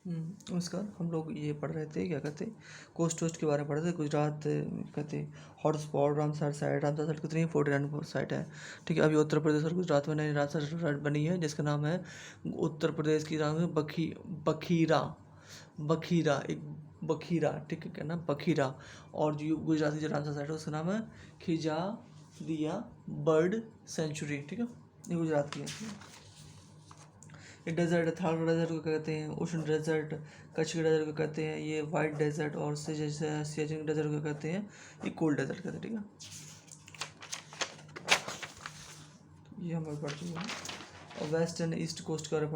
नमस्कार। हम लोग ये पढ़ रहे थे, क्या कहते, कोस्ट वोस्ट के बारे में पढ़ रहे थे। गुजरात कहते हॉट स्पॉट, रामसर साइड कितनी 49 साइट है। ठीक है, अभी उत्तर प्रदेश और गुजरात में नई रामसर साइट बनी है जिसका नाम है, उत्तर प्रदेश की नाम है बखीरा। बखीरा, एक बखीरा, ठीक है क्या ना, बखीरा। और जो गुजराती जो रामसर साइट है उसका नाम है खिजा दिया बर्ड सेंचुरी। ठीक है, ये गुजरात की है। ये डेजर्ट है, थार डेजर्ट को कहते हैं, ओशन डेजर्ट, कच्छ के डेजर्ट को कहते हैं, ये वाइट डेजर्ट, और सियाचिन डेजर्ट को कहते हैं, ये कोल्ड डेजर्ट कहते हैं। ठीक है, ये हम लोग पढ़ चुके हैं। और वेस्ट एंड ईस्ट कोस्ट के बारे में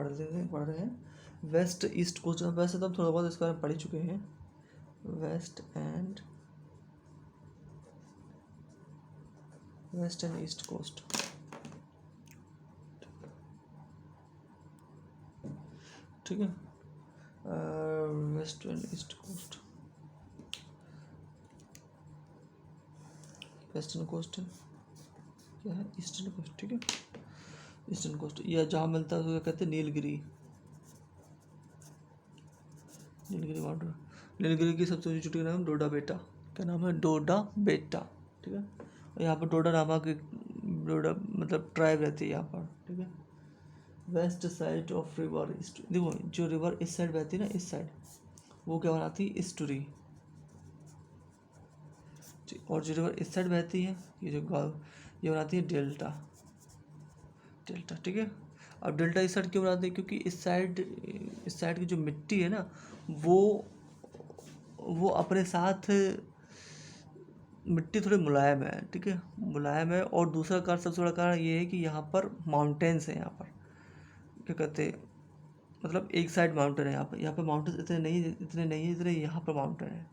पढ़ रहे हैं। वेस्ट ईस्ट कोस्ट, वैसे तो हम थोड़ा बहुत इसके बारे में पढ़ ही चुके हैं। वेस्ट एंड ईस्ट कोस्ट, ठीक है। West and east coast, western coast है, क्या है, ईस्टर्न कोस्ट। ठीक है, ईस्टर्न कोस्ट, या जहाँ मिलता है उसको कहते हैं नीलगिरी। नीलगिरी वाटर, नीलगिरी की सबसे ऊंची चोटी का नाम डोडा बेटा। क्या नाम है? डोडा बेटा। ठीक है, और यहाँ पर डोडा नामक एक डोडा मतलब ट्राइब रहती है यहाँ पर। ठीक है, वेस्ट साइड ऑफ रिवर, देखो जो रिवर इस साइड बहती है ना, इस साइड, वो क्या बनाती है? इस्टुरी। और जो रिवर इस साइड बहती है, ये जो ये बनाती है डेल्टा। डेल्टा, ठीक है। अब डेल्टा इस साइड क्यों बनाते हैं? क्योंकि इस साइड की जो मिट्टी है ना, वो अपने साथ मिट्टी थोड़ी मुलायम है। ठीक है, मुलायम है। और दूसरा कारण, सबसे बड़ा कारण ये है कि यहाँ पर माउंटेन्स हैं। यहाँ पर क्या कहते हैं, मतलब एक साइड माउंटेन है। यहाँ पर माउंटेन्स इतने नहीं है जितने यहाँ पर माउंटेन है।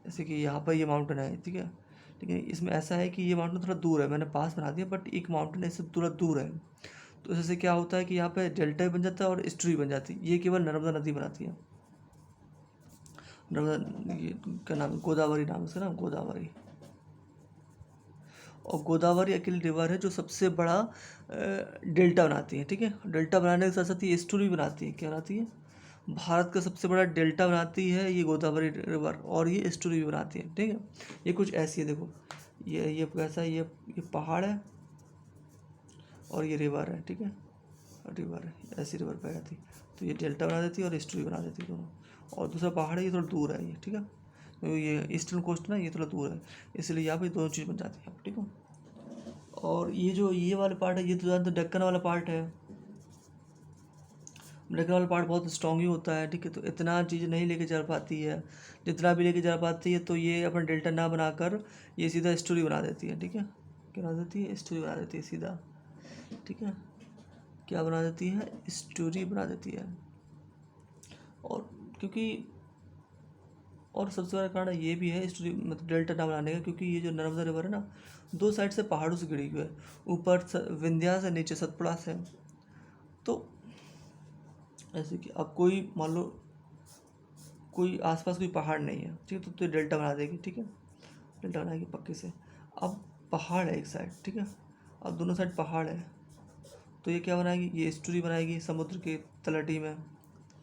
जैसे कि यहाँ पर ये माउंटेन है, ठीक है। लेकिन इसमें ऐसा है कि ये माउंटेन थोड़ा दूर है, मैंने पास बना दिया, बट एक माउंटेन इससे थोड़ा दूर है। तो इससे क्या होता है कि यहाँ पे डेल्टा बन जाता है और एस्टुअरी बन जाती है। ये केवल नर्मदा नदी बनाती है। नर्मदा, ये क्या नाम है, गोदावरी नाम है इसका, नाम गोदावरी। और गोदावरी अकेली रिवर है जो सबसे बड़ा डेल्टा बनाती है। ठीक है, डेल्टा बनाने के साथ साथ ये एस्टुअरी बनाती है। क्या बनाती है? भारत का सबसे बड़ा डेल्टा बनाती है ये गोदावरी रिवर, और ये एस्टुअरी भी बनाती है। ठीक है, ये कुछ ऐसी है, देखो ये कैसा है, ये पहाड़ है और ये रिवर है। ठीक है, रिवर है, ऐसी रिवर बह जाती, तो ये डेल्टा बना देती है और एस्टुअरी बना देती है दोनों। और दूसरा पहाड़ है, ये थोड़ा दूर है ये। ठीक है, तो ये ईस्टर्न कोस्ट ना, ये थोड़ा दूर है, इसलिए यहाँ पे दोनों चीज़ बन जाती है। ठीक है, और ये जो ये वाला पार्ट है, ये तो ज़्यादा डेक्कन वाला पार्ट है। डेक्कन वाला पार्ट बहुत स्ट्रॉन्ग ही होता है। ठीक है, तो इतना चीज़ नहीं लेके चल पाती है। जितना भी लेके चल पाती है तो ये अपना डेल्टा ना बनाकर ये सीधा एस्टुअरी बना देती है। ठीक है, क्या बना देती है? एस्टुअरी बना देती है सीधा। ठीक है, क्या बना देती है? एस्टुअरी बना देती है। और क्योंकि, और सबसे बड़ा कारण ये भी है एस्टुअरी मतलब डेल्टा ना बनाने का, क्योंकि ये जो नर्मदा रिवर है ना, दो साइड से पहाड़ों से घिरी हुई है। ऊपर विंध्यास है, नीचे सतपुड़ा है। तो ऐसे कि अब कोई मान लो कोई आसपास कोई पहाड़ नहीं है, ठीक है, तो डेल्टा बना देगी। ठीक है, डेल्टा बनाएगी पक्के से। अब पहाड़ है एक साइड, ठीक है, अब दोनों साइड पहाड़ है, तो ये क्या बनाएगी? ये एस्टुअरी बनाएगी समुद्र के तलहटी में,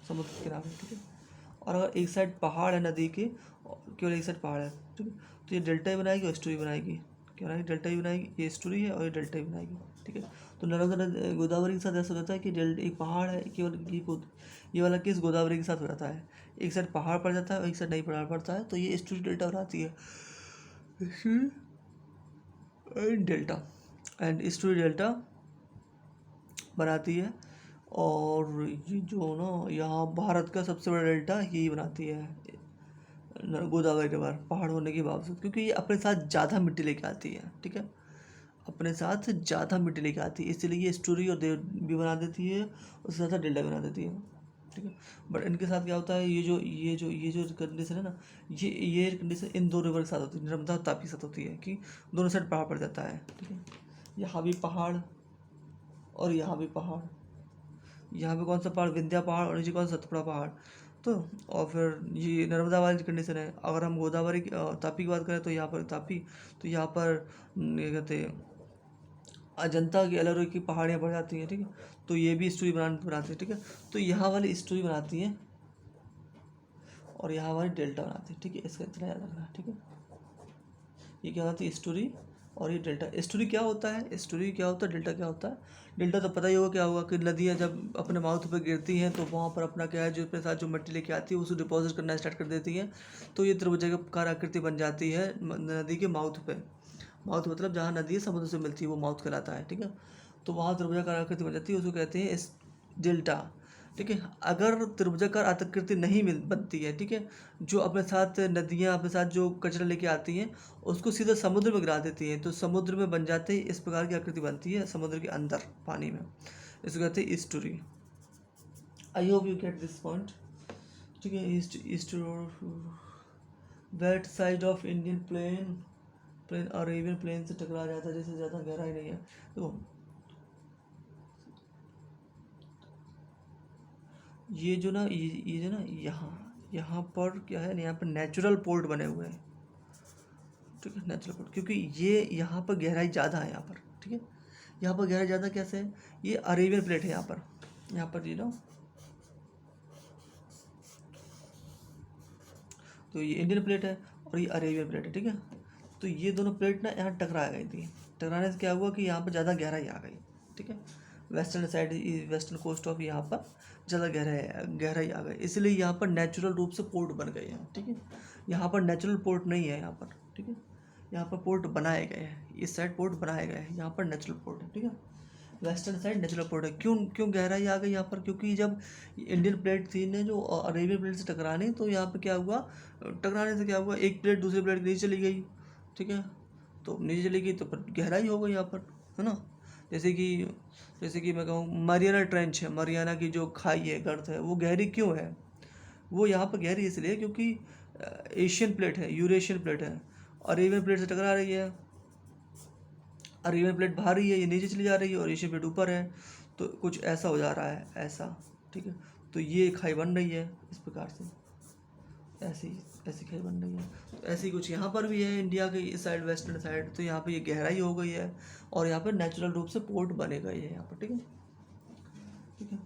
समुद्र के किनारे। ठीक है, और अगर एक साइड पहाड़ है नदी के, केवल एक साइड पहाड़ है, ठीक है, तो ये डेल्टा ही बनाएगी और एस्टुअरी बनाएगी। क्या बनाएगी? डेल्टा ही बनाएगी। ये एस्टुअरी है और ये डेल्टा ही बनाएगी। ठीक है, तो नर्मदा गोदावरी के साथ ऐसा होता है कि डेल्टा एक पहाड़ है केवल, ये वाला केस गोदावरी के साथ हो जाता है। एक साइड पहाड़ पड़ जाता है और एक साइड नहीं पहाड़ पड़ता है, तो ये एस्टुअरी डेल्टा बनाती है। डेल्टा एंड एस्टुअरी डेल्टा बनाती है। और ये जो ना, यहाँ भारत का सबसे बड़ा डेल्टा यही बनाती है गोदावरी रिवर, पहाड़ होने के बावजूद, क्योंकि ये अपने साथ ज़्यादा मिट्टी लेके आती है। ठीक है, अपने साथ ज़्यादा मिट्टी लेके आती है, इसलिए ये एस्टुअरी और देव भी बना देती है, उससे ज़्यादा डेल्टा बना देती है। ठीक है, बट इनके साथ क्या होता है, ये जो कंडीशन है ना, ये कंडीशन इन दो रिवर के साथ होती है, नर्मदा और तापी के साथ होती है, कि दोनों साइड पहाड़ पड़ जाता है। ठीक है, यहाँ भी पहाड़ और यहाँ भी पहाड़। यहाँ पे कौन सा पहाड़? विंध्या पहाड़, और नीचे कौन सा? सतपुड़ा पहाड़। तो और फिर ये नर्मदा वाली कंडीशन है। अगर हम गोदावरी तापी की बात करें तो यहाँ पर तापी, तो यहाँ पर ये कहते हैं अजंता की एलोरा की पहाड़ियाँ बढ़ जाती हैं। ठीक है, तो ये भी स्टोरी बनाती है। ठीक है, तो यहाँ वाली स्टोरी बनाती है और यहाँ हमारी डेल्टा बनाती है, ठीक है। इसका इतना याद रखना, ठीक है। ये क्या होती है, एस्टुरी, और ये डेल्टा। एस्टुरी क्या होता है, एस्टुरी क्या होता है, डेल्टा क्या होता है। डेल्टा तो पता ही होगा क्या होगा कि नदियाँ जब अपने माउथ पे गिरती हैं तो वहाँ पर अपना क्या है, जो अपने साथ जो मिट्टी लेके आती है उसको डिपॉजिट करना स्टार्ट कर देती हैं, तो ये त्रिभुजाकार आकृति बन जाती है नदी के माउथ पे। माउथ मतलब जहाँ नदी समुद्र से मिलती है वो माउथ कहलाता है, ठीक है। तो वहाँ त्रिभुजाकार आकृति बन जाती है, उसको कहते हैं डेल्टा, ठीक है। अगर त्रिभुजाकार आकृति नहीं बनती है, ठीक है, जो अपने साथ नदियाँ अपने साथ जो कचरा लेके आती हैं उसको सीधा समुद्र में गिरा देती हैं, तो समुद्र में बन जाते ही इस प्रकार की आकृति बनती है समुद्र के अंदर पानी में, इसको कहते हैं estuary. I hope you get this point, ठीक है। East west side of Indian plane Arabian plane से टकरा जाता है, जैसे ज़्यादा गहराई नहीं है। तो ये जो ना ये जो ना यहाँ पर क्या है, यहाँ पर नेचुरल पोर्ट बने हुए हैं, ठीक है, नेचुरल पोर्ट, क्योंकि ये यहाँ पर गहराई ज़्यादा है यहाँ पर, ठीक है। यहाँ पर गहराई ज़्यादा कैसे है, ये अरेबियन प्लेट है यहाँ पर ये नो, तो ये इंडियन प्लेट है और ये अरेबियन प्लेट है, ठीक है। तो ये दोनों प्लेट ना यहाँ टकरा गई थी, टकराने से क्या हुआ कि यहाँ पर ज़्यादा गहराई आ गई, ठीक है। Western side, western coast of यहाँ पर ज़्यादा गहराई आ गई, इसलिए यहाँ पर नेचुरल रूप से पोर्ट बन गए हैं, ठीक है। यहाँ पर नेचुरल पोर्ट नहीं है यहाँ पर, ठीक है। यहाँ पर पोर्ट बनाए गए हैं, इस साइड पोर्ट बनाए गए हैं, यहाँ पर नेचुरल पोर्ट है, ठीक है। वेस्टर्न साइड नेचुरल पोर्ट है। क्यों गहराई आ गई यहाँ पर, क्योंकि जब इंडियन प्लेट थी ने जो अरेबियन प्लेट से टकराने, तो यहाँ पर क्या हुआ, टकराने से क्या हुआ, एक प्लेट दूसरी प्लेट के नीचे चली गई, ठीक है। तो नीचे चली गई तो फिर गहराई हो गई यहाँ पर, है ना। जैसे कि मैं कहूँ मरियाना ट्रेंच है, मरियाना की जो खाई है, गर्त है, वो गहरी क्यों है, वो यहाँ पर गहरी इसलिए क्योंकि एशियन प्लेट है, यूरेशियन प्लेट है, अरेबियन प्लेट से टकरा रही है। अरेबियन प्लेट बाहर ही है, ये नीचे चली जा रही है, और एशियन प्लेट ऊपर है, तो कुछ ऐसा हो जा रहा है, ऐसा, ठीक है। तो ये खाई बन रही है इस प्रकार से, ऐसी खाई बन रही है। तो ऐसी कुछ यहाँ पर भी है इंडिया के इस साइड, वेस्टर्न साइड, तो यहाँ पे ये गहराई हो गई है और यहाँ पर नेचुरल रूप से पोर्ट बने गए हैं यहाँ पर, ठीक है, ठीक है।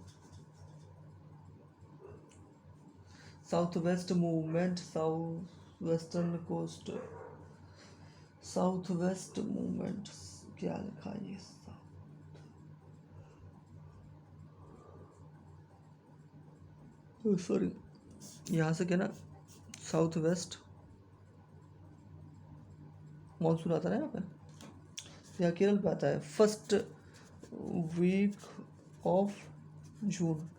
South waste movement, south west movement क्या लिखा है ये, सॉरी, यहाँ से क्या ना, साउथ वेस्ट मानसून आता है यहाँ पे, यहाँ केरल पे आता है फर्स्ट वीक ऑफ जून।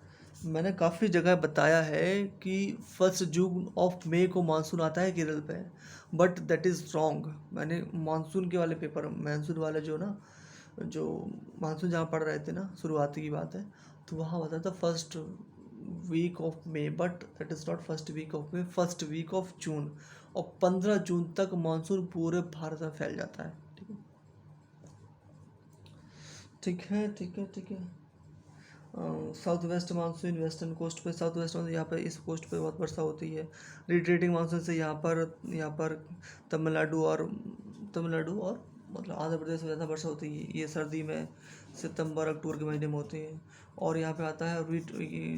मैंने काफ़ी जगह बताया है कि फर्स्ट जून ऑफ मई को मानसून आता है केरल पे, बट दैट इज़ रॉन्ग। मैंने मानसून के वाले पेपर, मानसून वाले जो मानसून जहाँ पढ़ रहे थे ना, शुरुआती की बात है, तो वहाँ बताया था first week of May, but that is not first week of May, first week of June. और 15 जून तक मानसून पूरे भारत में फैल जाता है, ठीक है, ठीक है, ठीक है, ठीक है। South west monsoon western coast पे, साउथ वेस्ट मानसून यहाँ पर इस कोस्ट पे बहुत वर्षा होती है। रिट्रीटिंग मानसून से यहाँ पर तमिलनाडु और मतलब आंध्र प्रदेश में ज़्यादा वर्षा होती है। ये सर्दी में सितंबर अक्टूबर के महीने में होती है। और यहाँ पे आता है ये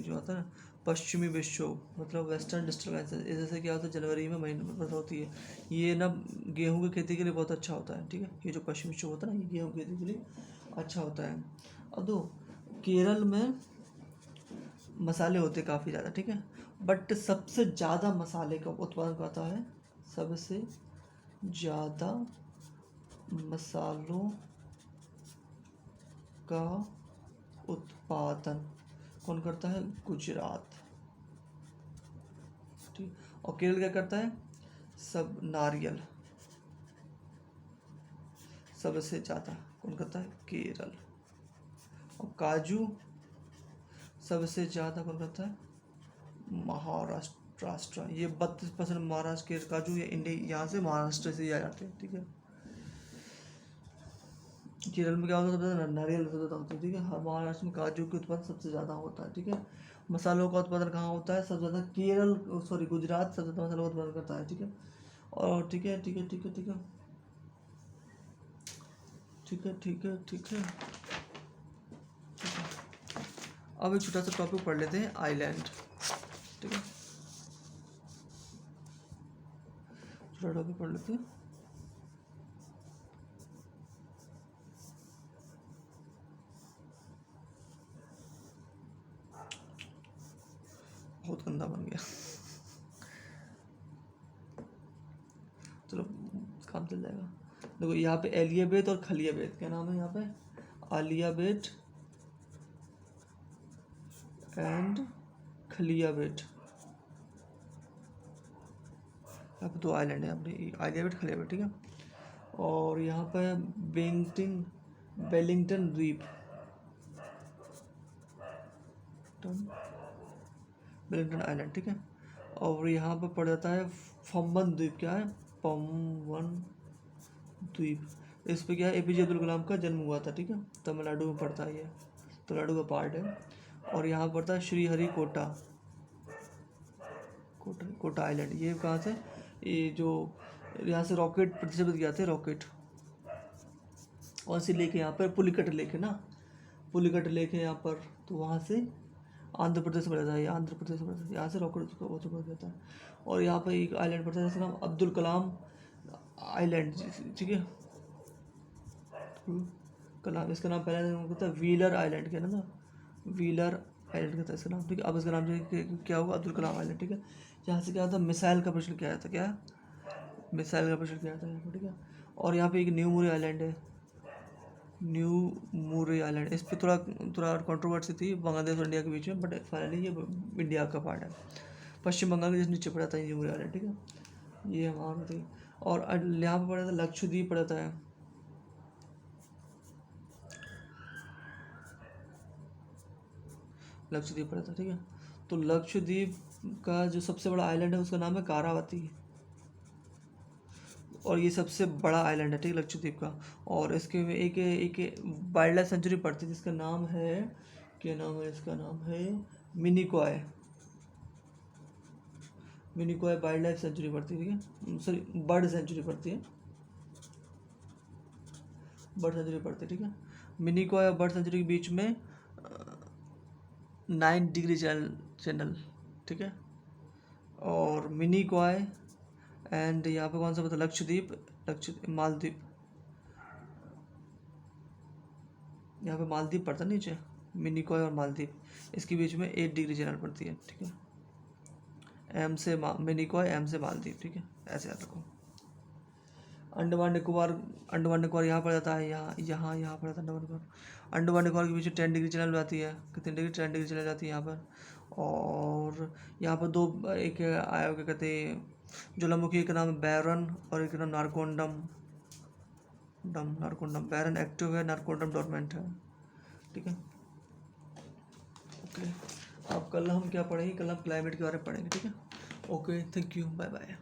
जो आता है ना, पश्चिमी विक्षोभ, मतलब वेस्टर्न डिस्टर्बेंस, जैसे क्या होता है जनवरी में महीने में वर्षा होती है। ये ना गेहूँ की खेती के लिए बहुत अच्छा होता है, ठीक है। ये जो पश्चिमी विक्षोभ होता है ना, ये गेहूँ की खेती के लिए अच्छा होता है। अब दो केरल में मसाले होते काफ़ी ज़्यादा, ठीक है, बट सबसे ज़्यादा मसाले का उत्पादन होता है, सबसे ज़्यादा मसालों का उत्पादन कौन करता है, गुजरात, ठीक। और केरल क्या करता है, सब नारियल सबसे ज़्यादा कौन करता है, केरल। और काजू सबसे ज़्यादा कौन करता है, महाराष्ट्र। ये 32% महाराष्ट्र के काजू या इंडिया यहाँ से महाराष्ट्र से आ जाते हैं, ठीक है। केरल में क्या होता है, सबसे ज़्यादा नारियल सबसे ज़्यादा होता है, ठीक है। हर महाराष्ट्र में काजू के उत्पादन सबसे ज़्यादा होता है, ठीक है। मसालों का उत्पादन कहाँ होता है, सबसे ज़्यादा गुजरात सबसे ज़्यादा मसालों का उत्पादन करता है, ठीक है। और ठीक है, ठीक है, ठीक है, ठीक है, ठीक है, ठीक है, ठीक है। अब एक छोटा सा टॉपिक पढ़ लेते हैं, आइलैंड, ठीक है। फ्लड होकर पढ़ लेते हैं। बहुत गंदा बन गया। चलो काम चल जाएगा। देखो यहाँ पे एलिया बेट और खलिया बेट, क्या नाम है यहाँ पे, आलिया बेट एंड खलिया बेट। यहाँ पे दो आइलैंड है, अपने आलिया बेट खलिया बेट, ठीक है। और यहाँ पे बेलिंगटन द्वीप, बेलिंगटन आइलैंड, ठीक है। और यहाँ पे पड़ जाता है फम्बन द्वीप, क्या है, पम्बन द्वीप। इस पे क्या है, एपीजे अब्दुल कलाम का जन्म हुआ था, ठीक है। तमिलनाडु में पड़ता है ये, तमिलनाडु का पार्ट है। और यहाँ पड़ता है श्रीहरिकोटा, कोटा आइलैंड। ये कहाँ से, ये जो यहाँ से रॉकेट प्रक्षेपित किया थे, रॉकेट। और सी लेक है यहाँ पर, पुलिकट लेक है ना, पुलिकट लेक है यहाँ पर, तो वहाँ से आंध्र प्रदेश में रहता है, ये आंध्र प्रदेश में रहता है, यहाँ से रॉकेट वो रहता है। और यहाँ पर एक आइलैंड पड़ता है जिसका नाम अब्दुल कलाम आइलैंड, ठीक है। कलाम, इसका नाम पहले होता है व्हीलर आइलैंड, क्या ना, व्हीलर आइलैंड का था इसका नाम, ठीक है। अब इसका नाम क्या होगा, अब्दुल कलाम आइलैंड, ठीक है। यहाँ से क्या था, मिसाइल का प्रश्न किया था, क्या मिसाइल का प्रश्न किया था यहाँ पर, ठीक है। और यहाँ पे एक न्यू मुरे आइलैंड है, न्यू मुरे आइलैंड। इस पर थोड़ा थोड़ा कंट्रोवर्सी थी बांग्लादेश और इंडिया के बीच में, बट फाइनली ये इंडिया का पार्ट है। पश्चिम बंगाल के जिस नीचे पड़ा था न्यू मुरे आइलैंड, ठीक है। ये हमारा थी। और यहाँ पर पड़ा था लक्षद्वीप पड़ा था, लक्षद्वीप पड़ा था, ठीक है। तो लक्षद्वीप का जो सबसे बड़ा आइलैंड है उसका नाम है कारावती, और ये सबसे बड़ा आइलैंड है, ठीक है, लक्षद्वीप का। और इसके में एक वाइल्ड लाइफ सेंचुरी पड़ती है जिसका नाम है, क्या नाम है इसका, नाम है Minicoy, Minicoy wild life sanctuary पड़ती है, ठीक है। सॉरी, बर्ड सेंचुरी पड़ती है, बर्ड सेंचुरी पड़ती है, ठीक है। मिनिकॉय और बर्ड सेंचुरी के बीच में 9 डिग्री चैनल, ठीक है। और मिनिकॉय एंड यहाँ पे कौन सा पता, लक्षद्वीप मालदीव, यहाँ पे मालदीव पड़ता है नीचे, मिनिकॉय और मालदीव, इसके बीच में 8 डिग्री चैनल पड़ती है, ठीक है। एम से मिनिकॉय, एम से मालदीव, ठीक है, ऐसे याद रखो। अंडमान निकोबार यहाँ पर जाता है, यहाँ पर जाता है अंडमान निकोबार के बीच में 10 डिग्री चैनल जाती है, कितनी डिग्री, 10 डिग्री चैनल जाती है यहाँ पर। और यहाँ पर दो, एक आया क्या कहते हैं, ज्वालामुखी का नाम बैरन और एक नाम नारकोंडम, बैरन एक्टिव है, नारकोंडम डोरमेंट है, ठीक है। ओके, अब कल हम क्या पढ़ेंगे, कल हम क्लाइमेट के बारे में पढ़ेंगे, ठीक है। Okay, thank you, bye bye.